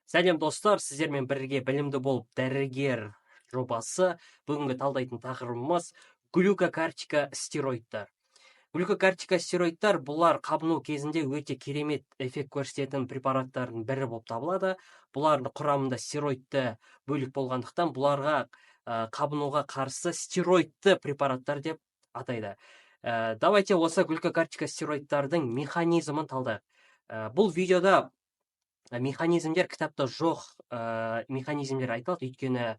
Сәлем достар, сіздермен бірге білімді болып дәрігер жобасы. Бүгінгі талдайтын тақырыбымыз глюкокортика стероидтар. Глюкокортика стероидтар бұлар қабыну кезінде өте керемет эффект көрсететін препараттардың бірі болып табылады. Бұлардың құрамында стероидты бөлік болғандықтан бұларға қабынуға қарсы стероидты препараттар деп атайды. Давайте осы глюкокортика стероидтардың механизмін талдайық. Бұл видеода механизмдер кітапта жоқ механизмдер айтылады, өйткені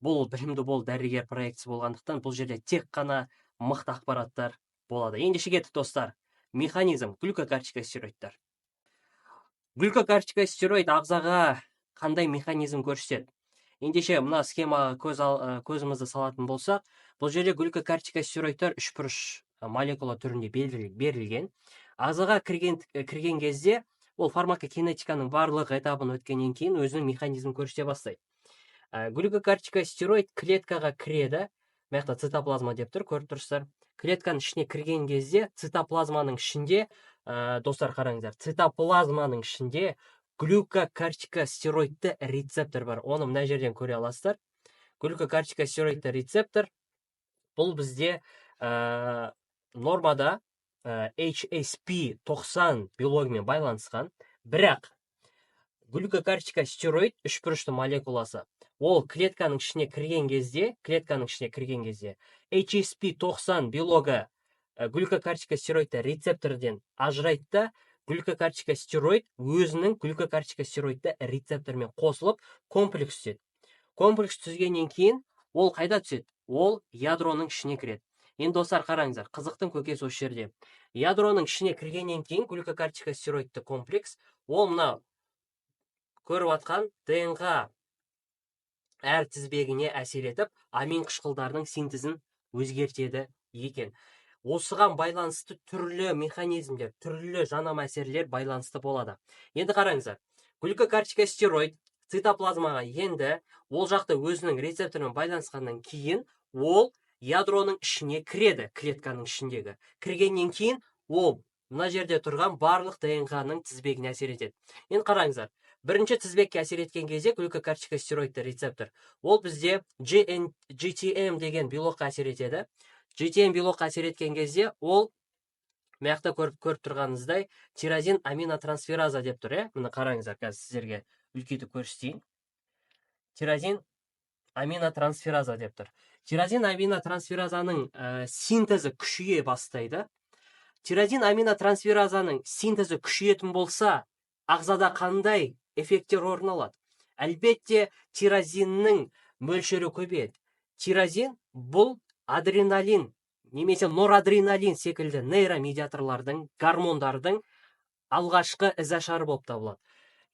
бұл білімді бол дәрігер проектісі болғандықтан бұл жерде тек қана мықты ақпараттар болады. Ендеше кеттік достар. Механизм глюкокортика стероидтар. Глюкокортика стероид ағзаға қандай механизм көрсетеді? Ендеше мына схемаға көзімізді салатын болсақ, бұл жерде глюкокортика стероидтар үшбұрыш молекула түрінде берілген. Ағзаға кірген кезде ол фармакокинетиканың барлық этабын өткеннен кейін өзінің механизмін көрсете бастайды. Глюкокортика стероид клеткаға кіреді. Мына цитоплазма деп тұр, көріп тұрсыздар. Клетканың ішіне кірген кезде цитоплазманың ішінде, достар қараңыздар, цитоплазманың ішінде глюкокортика стероидты рецептор бар. Оны мына жерден көре аласыздар. Глюкокортика стероидты рецептор бұл бізде нормада HSP90 биологымен байланысқан, бірақ глюкокортика стероид үшбұрышты молекуласы. Ол клетканың ішіне кірген кезде HSP90 биологы глюкокортика стероидты рецепторден ажырайды да, глюкокортика стероид өзінің глюкокортика стероидты рецептормен қосылып комплекс түседі. Комплекс түзгеннен кейін ол қайда түседі? Ол ядроның ішіне кіреді. Енді достар қараңыздар, қызықтың көкесі осы жерде. Ядроның ішіне кіргеннен кейін глюкокортика стероидты комплекс, ол мына көріп атқан ДНК әр тізбегіне әсер етіп, амин қышқылдарының синтезін өзгертеді екен. Осыған байланысты түрлі механизмдер, түрлі жанама әсерлер байланысты болады. Енді қараңыздар, глюкокортика стероид цитоплазмаға енді, ол жақта өзінің рецептормен байланысқаннан кейін, ол ядроның ішіне кіреді, клетканың ішіндегі. Кіргеннен кейін ол мына жерде тұрған барлық ДНК-ның тізбегіне әсер етеді. Енді қараңыздар, бірінші тізбекке әсер еткен кезде глюкокортика стероидты рецептор, ол бізде GTM деген белокқа әсер етеді. GTM белокқа әсер еткен кезде ол маяқта көріп тұрғаныңыздай тирозин аминотрансфераза деп тұр. Міне қараңыздар, қазір сіздерге үлкейтіп көрсетейін. Тирозин аминотрансфераза деп тұр. Тирозин аминотрансферазаның синтезі күшейе бастайды. Тирозин аминотрансферазаның синтезі күшейетін болса, ағзада қандай эффекттер орын алады? Әлбетте, тирозиннің мөлшері көбейеді. Тирозин бұл адреналин, немесе норадреналин секілді нейромедиаторлардың, гормондардың алғашқы ізашары болып табылады.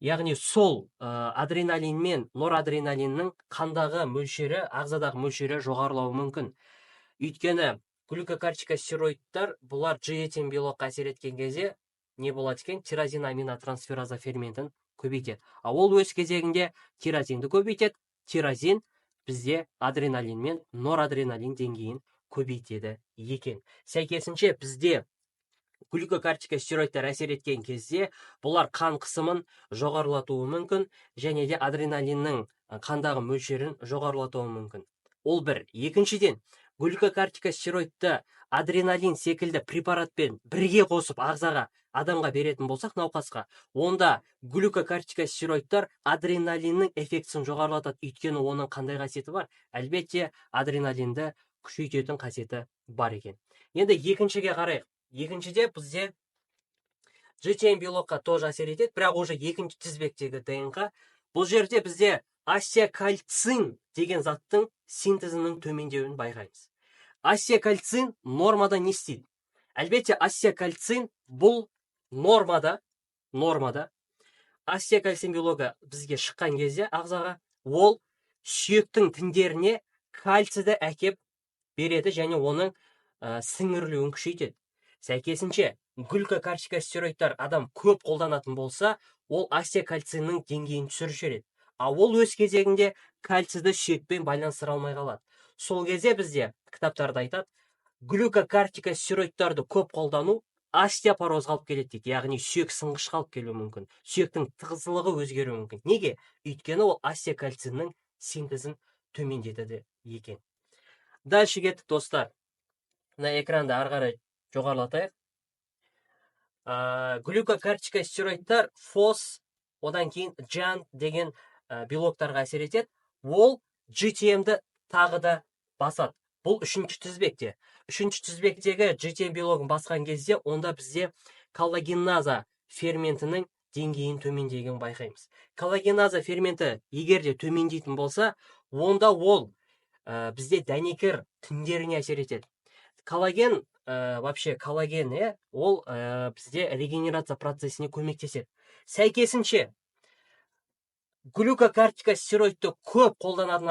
Яғни сол адреналин мен норадреналиннің қандағы мөлшері, ағзадағы мөлшері жоғарылауы мүмкін. Өйткені глюкокортика стероидтар бұлар GTM белокқа әсер еткен кезде не болады екен? Тирозин аминотрансфераза ферментін көбейтеді. Ол өз кезегінде тирозинді көбейтеді. Тирозин бізде адреналин мен норадреналин деңгейін көбейтеді екен. Сәйкесінше бізде глюкокортика стероидтар әсер еткен кезде бұлар қан қысымын жоғарылатуы мүмкін, және де адреналиннің қандағы мөлшерін жоғарылатуы мүмкін. Ол бір. Екіншіден, глюкокортика стероидты адреналин секілді препаратпен бірге қосып ағзаға адамға беретін болсақ, науқасқа, онда глюкокортика стероидтар адреналиннің эффектісін жоғарылатады. Өйткені оның қандай қасиеті бар? Әлбетте, адреналинді күшейтетін қасиеті бар екен. Енді екіншіге қарайық. Екіншіде бізде GTM белокқа тоже әсер етеді, бірақ уже екінші тізбектегі ДНК. Бұл жерде бізде асиакальцин деген заттың синтезінің төмендеуін байқаймыз. Асиакальцин нормада не істейді? Әлбетте, асиакальцин бұл нормада асиакальцин белогы бізге шыққан кезде ағзаға, ол сүйектің тіндеріне кальцийді әкеп береді және оның сіңірілуін күшейтеді. Сәйкесінше, глюкокортика стероидтар адам көп қолданатын болса, ол асиакальциннің деңгейін түсіріп жібереді. Ол өз кезегінде кальцийді сүйекпен байланыстыра алмай қалады. Сол кезде бізде кітаптарда айтады, глюкокортика стероидтарды көп қолдану остеопорозға алып келеді дейді, яғни сүйек сынғышқа алып келуі мүмкін, сүйектің тығыздылығы өзгеруі мүмкін. Неге? Өйткені ол остеокальциннің синтезін төмендетеді екен. Дальше кеттік достар. Мына экранды ары қарай жоғарылатайық. Глюкокортикостероидтар фос, одан кейін жан деген белоктарға әсер етеді. Ол GTM-ді тағы да басады. Бұл үшінші тізбекте. Үшінші тізбектегі GTM белогын басқан кезде, онда бізде коллагеназа ферментінің деңгейін төмендеген байқаймыз. Коллагеназа ферменті егер де төмендейтін болса, онда ол бізде дәнекер тіндеріне әсер етеді. Коллаген, вообще коллаген, ол бізде регенерация процесіне көмектеседі. Сәйкесінше, глюкокортикостероидты көп қолданатын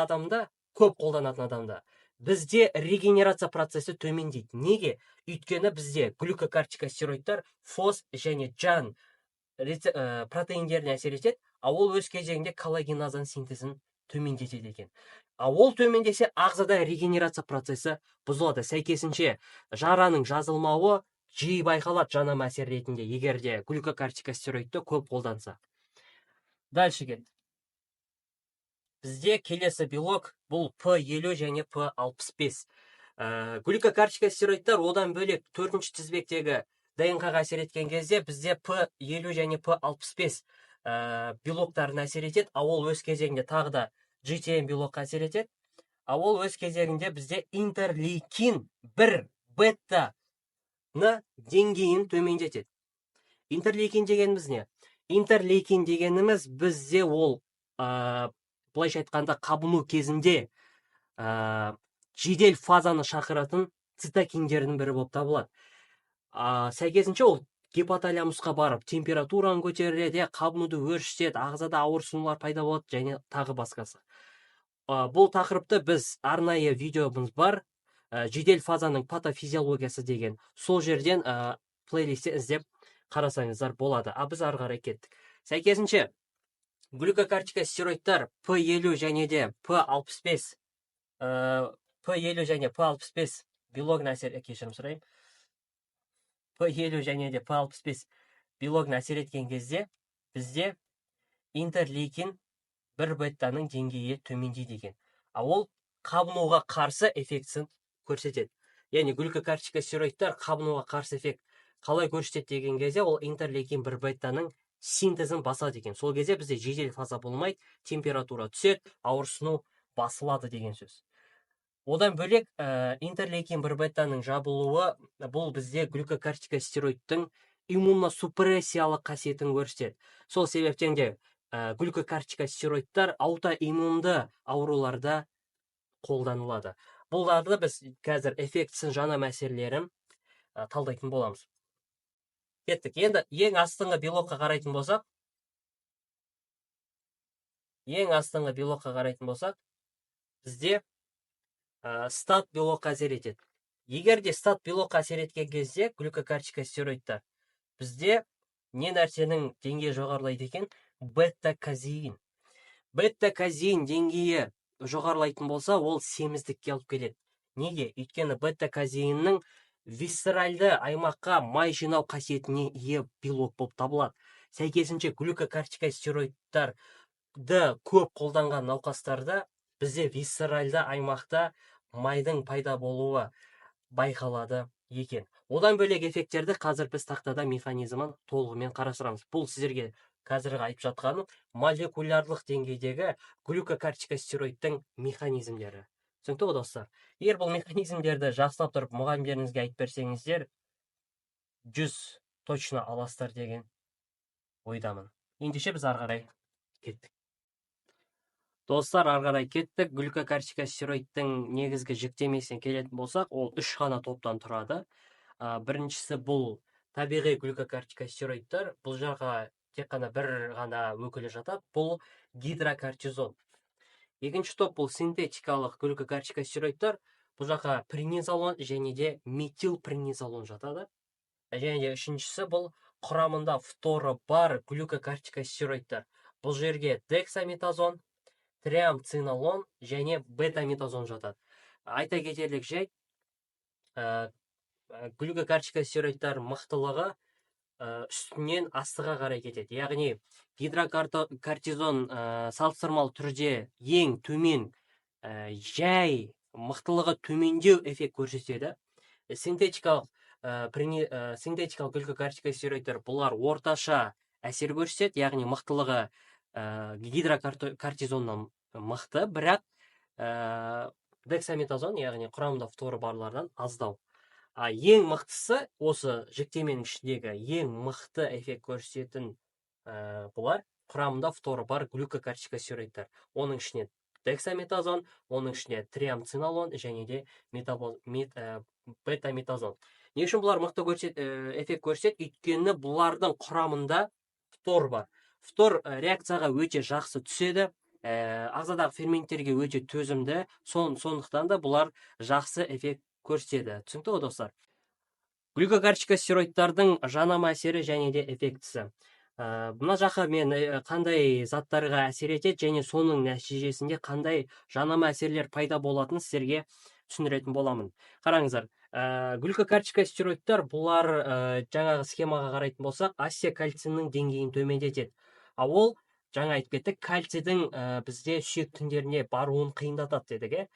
адамда бізде регенерация процесі төмендейді. Неге? Өйткені бізде глюкокортикостероидтар фос және жан протеиндеріне әсер етеді, ол өз кезегінде коллагеназаның синтезін төмендетеді екен. Ол төмендесе, ағзада регенерация процесі бұзылады. Сәйкесінше, жараның жазылмауы жиі байқалады жанама әсер ретінде, егерде глюкокортикостероидты көп қолданса. Дальше кет. Бізде келесі белок бұл P50 және P65. Глюкокортикостероидтар одан бөлек 4-ші тізбектегі ДНК-ға әсер еткен кезде бізде P50 және P65 белоктарына әсер етеді. Ол өз кезегінде тағы да GTM белокқа әсер етеді. Ол өз кезегінде бізде интерлейкин 1 бета-ны деңгейін төмендетеді. Интерлейкин дегеніміз не? Интерлейкин дегеніміз бізде ол былайша айтқанда қабыну кезінде жедел фазаны шақыратын цитокиндердің бірі болып табылады. Сәйкесінше ол гипоталамусқа барып температураны көтереді, қабынуды өршітеді, ағзада ауырсынулар пайда болады және тағы басқасы. Бұл тақырыпты біз арнайы видеомыз бар, жедел фазаның патофизиологиясы деген, сол жерден плейлистте іздеп қарасаңыздар болады. Біз ары қарай кеттік. Сәйкесінше, глюкокортикостероидтар P50 және де P65 белогын әсер P50 және де P65 белогын әсер еткен кезде бізде интерлейкин 1 бетаның деңгейі төмендейді екен. Ол қабынуға қарсы эффектісін көрсетеді. Яғни глюкокортикостероидтар қабынуға қарсы эффект қалай көрсетеді деген кезде, ол интерлейкин 1 бетаның синтезін басады екен. Сол кезде бізде жедел фаза болмайды, температура түседі, ауырсыну басылады деген сөз. Одан бөлек интерлейкин 1 бетаның жабылуы бұл бізде глюкокортикостероидтың иммуносупрессиялық қасиетін көрсетеді. Сол себептен де глюкокортикостероидтар аутоиммунды ауруларда қолданылады. Бұларды біз қазір эффектісін жаңа мәселелерін талдайтын боламыз. Кеттік. Енді ең астыңғы белокқа қарайтын болсақ, бізде стат белокқа әсер етеді. Егер де стат белокқа әсер еткен кезде глюкокортикостероидтар бізде не нәрсенің деңгейі жоғарылайды екен? Бета-казеин. Бета-казеин деңгейі жоғарылайтын болса, ол семіздікке алып келеді. Неге? Өйткені бета-казеиннің висцеральды аймаққа май жинау қасиетіне ие белок болып табылады. Сәйкесінше глюкокортикостероидтарды көп қолданған науқастарда бізде висцеральды аймақта майдың пайда болуы байқалады екен. Одан бөлек эффекттерді қазір біз тақтада механизмін толығымен қарастырамыз. Бұл сіздерге қазіргі айтып жатқаным молекулярлық деңгейдегі глюкокортикостероидтың механизмдері. Түсінікті ғой достар? Егер бұл механизмдерді жақсылап тұрып мұғалімдеріңізге айтып берсеңіздер, 100 точно аласыздар деген ойдамын. Ендеше біз ары қарай кеттік. Достар, ары қарай кеттік. Глюкокортикостероидтың негізгі жіктемесіне келетін болсақ, ол 3 ғана топтан тұрады. Біріншісі бұл табиғи глюкокортикостероидтар. Бұл жаққа тек қана бір ғана өкілі жатады. Бұл гидрокортизон. Екінші топ бұл синтетикалық глюкокортикостероидтар. Бұл жаққа преднизолон және де метилпреднизолон жатады. Және де үшіншісі бұл құрамында фторы бар глюкокортикостероидтар. Бұл жерге дексаметазон, триамцинолон және бетаметазон жатады. Айта кетерлік жайт, глюкокортикостероидтар мықтылығы үстінен астыға қарай кетеді. Яғни гидрокортизон салыстырмалы түрде ең төмен жай мықтылығы төмендеу эффект көрсетеді. Синтетикалық глюкокортикостероидтар бұлар орташа әсер көрсетеді, яғни мықтылығы гидрокортизоннан мықты, бірақ дексаметазон, яғни құрамында фторы барлардан аздау. Ең мықтысы осы жіктеменің ішіндегі ең мықты эффект көрсететін бұлар құрамында фторы бар глюкокортикостероидтар. Оның ішіне дексаметазон, оның ішіне триамцинолон және де бетаметазон. Не үшін бұлар мықты эффект көрсетеді? Өйткені бұлардың құрамында фтор бар. Фтор реакцияға өте жақсы түседі, ағзадағы ферменттерге өте төзімді, сондықтан да бұлар жақсы эффект көрсетеді. Түсінікті ғой достар? Глюкокортикостероидтардың жанама әсері және де эффектісі. Мына жаққа мен қандай заттарға әсер етеді және соның нәтижесінде қандай жанама әсерлер пайда болатынын сіздерге түсіндіретін боламын. Қараңыздар, глюкокортикостероидтар бұлар жаңағы схемаға қарайтын болсақ, остеокальциннің деңгейін төмендетеді. Ол жаңа айтып кеттік, кальцийдің бізде сүйек тіндеріне баруын қиындатады дедік.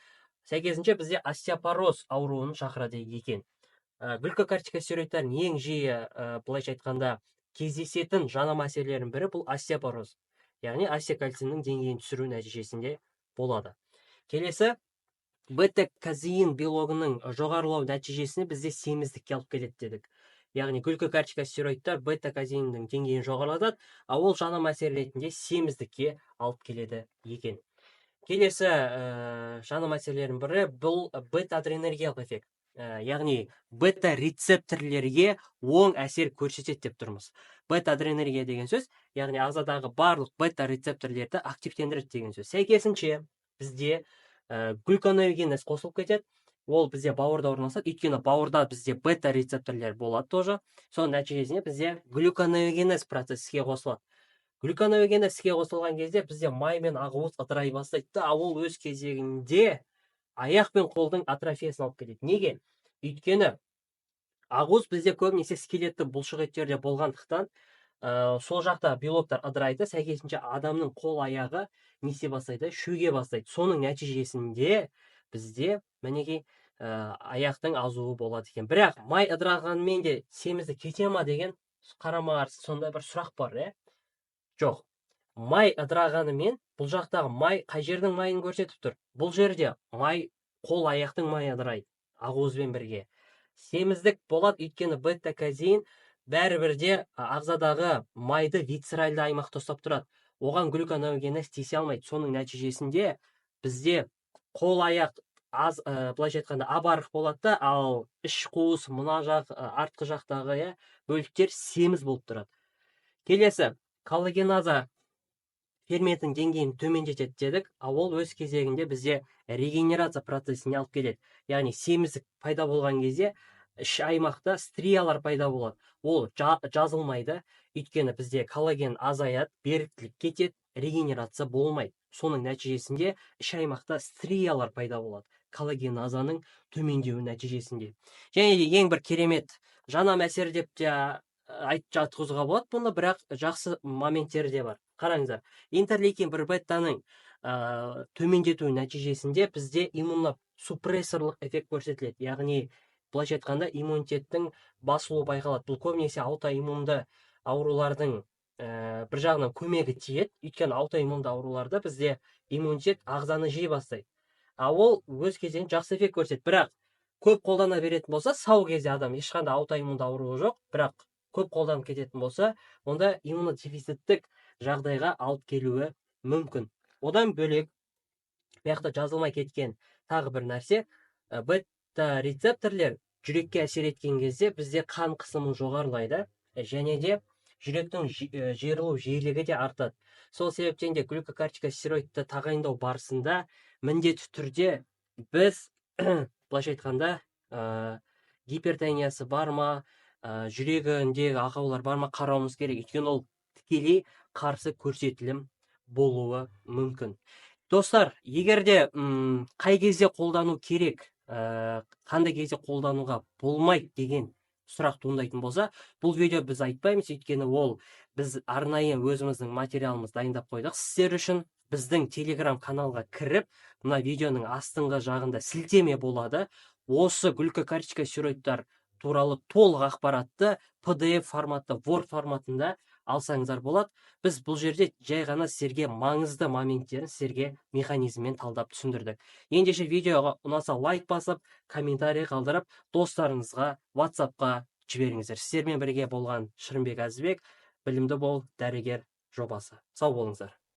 Сәйкесінше бізде остеопороз ауруын шақырады екен. Глюкокортикостероидтардың ең жиі былайша айтқанда кездесетін жанама әсерлерінің бірі бұл остеопороз. Яғни остеокальциннің деңгейін түсіру нәтижесінде болады. Келесі, бета-казеин белогының жоғарылау нәтижесіне бізде семіздікке алып келеді дедік. Яғни глюкокортикостероидтар бета-казеиннің деңгейін жоғарылатады, ол жанама әсер ретінде семіздікке алып келеді екен. Келесі жанама әсерлердің бірі бұл бета-адренергиялық эффект. Яғни бета-рецепторлерге оң әсер көрсетеді деп тұрмыз. Бета-адренергия деген сөз, яғни ағзадағы барлық бета-рецепторлерді активтендіреді деген сөз. Сәйкесінше бізде глюконеогенез қосылып кетеді. Ол бізде бауырда орналасады, өйткені бауырда бізде бета-рецепторлер болады тоже. Соның нәтижесінде бізде глюконеогенез процесі іске қосылады. Глюконеогенез іске қосылған кезде бізде май мен ақуыз ыдырай бастайды, ол өз кезегінде аяқ пен қолдың атрофиясын алып кетеді. Неге? Өйткені ақуыз бізде көбінесе скелетті бұлшық еттерде болғандықтан, сол жақта белоктар ыдырайды, сәйкесінше адамның қол аяғы не істей бастайды? Шөге бастайды. Соның нәтижесінде бізде мінекей аяқтың азуы болады екен. Бірақ май ыдырағанмен де семіздік кете ма деген қарама-қарсы сондай бір сұрақ бар, жоқ. Май ыдырағанымен бұл жақтағы май қай жердің майын көрсетіп тұр? Бұл жерде май қол аяқтың майы ыдырайды, ақуызбен бірге. Семіздік болады, өйткені бета-казеин бәрібірде ағзадағы майды висцеральды аймақта ұстап тұрады. Оған глюконеогенез тиісе алмайды. Соның нәтижесінде бізде қол аяқ былайша айтқанда абарық болады, ал іш қуыс, мына жақ, артқы жақтағы бөліктер семіз болып тұрады. Келесі, коллагеназа ферментінің деңгейін төмендетеді дедік, ол өз кезегінде бізде регенерация процесіне алып келеді. Яғни семіздік пайда болған кезде іш аймақта стриялар пайда болады. Ол жазылмайды, өйткені бізде коллаген азаяды, беріктілік кетеді, регенерация болмайды. Соның нәтижесінде іш аймақта стриялар пайда болады, коллагеназаның төмендеуі нәтижесінде. Және де ең бір керемет жанама әсер деп те айтып жатқызуға болады бұны, бірақ жақсы моменттері де бар. Қараңыздар, интерлейкен 1 бетаның төмендетуі нәтижесінде бізде иммуносупрессорлық эффект көрсетіледі. Яғни былайша айтқанда иммунитеттің басылуы байқалады. Бұл көбінесе аутоиммунды аурулардың бір жағынан көмегі тиеді, өйткені аутоиммунды ауруларда бізде иммунитет ағзаны жей бастайды. Ол өз кезегінде жақсы эффект көрсетеді. Бірақ көп қолдана беретін болса, сау кезде адам ешқандай аутоиммунды ауруы жоқ, бірақ көп қолданып кететін болса, онда иммунодефициттік жағдайға алып келуі мүмкін. Одан бөлек, бұяқта жазылмай кеткен тағы бір нәрсе, бета-рецепторлер жүрекке әсер еткен кезде бізде қан қысымын жоғарылайды, және де жүректің жиырылу жиілігі де артады. Сол себептен де глюкокортикостероидты тағайындау барысында міндетті түрде біз былайша айтқанда гипертониясы бар ма, жүрегіндегі ақаулар бар ма қарауымыз керек, өйткені ол тікелей қарсы көрсетілім болуы мүмкін. Достар, егерде қай кезде қолдану керек қандай кезде қолдануға болмайды деген сұрақ туындайтын болса, бұл видео біз айтпаймыз, өйткені ол біз арнайы өзіміздің материалымыз дайындап қойдық сіздер үшін. Біздің телеграм каналға кіріп, мына видеоның астыңғы жағында сілтеме болады. Осы глюкокарточка стероидтар туралы толық ақпаратты PDF форматта, Word форматында алсаңыздар болады. Біз бұл жерде жай ғана сіздерге маңызды моменттерін сіздерге механизммен талдап түсіндірдік. Ендеше видеоға ұнаса лайк басып, комментарий қалдырып, достарыңызға, WhatsApp-қа жіберіңіздер. Сіздермен бірге болған Шырымбек Әзібек, білімді бол, дәрігер жобасы. Сау болыңыздар.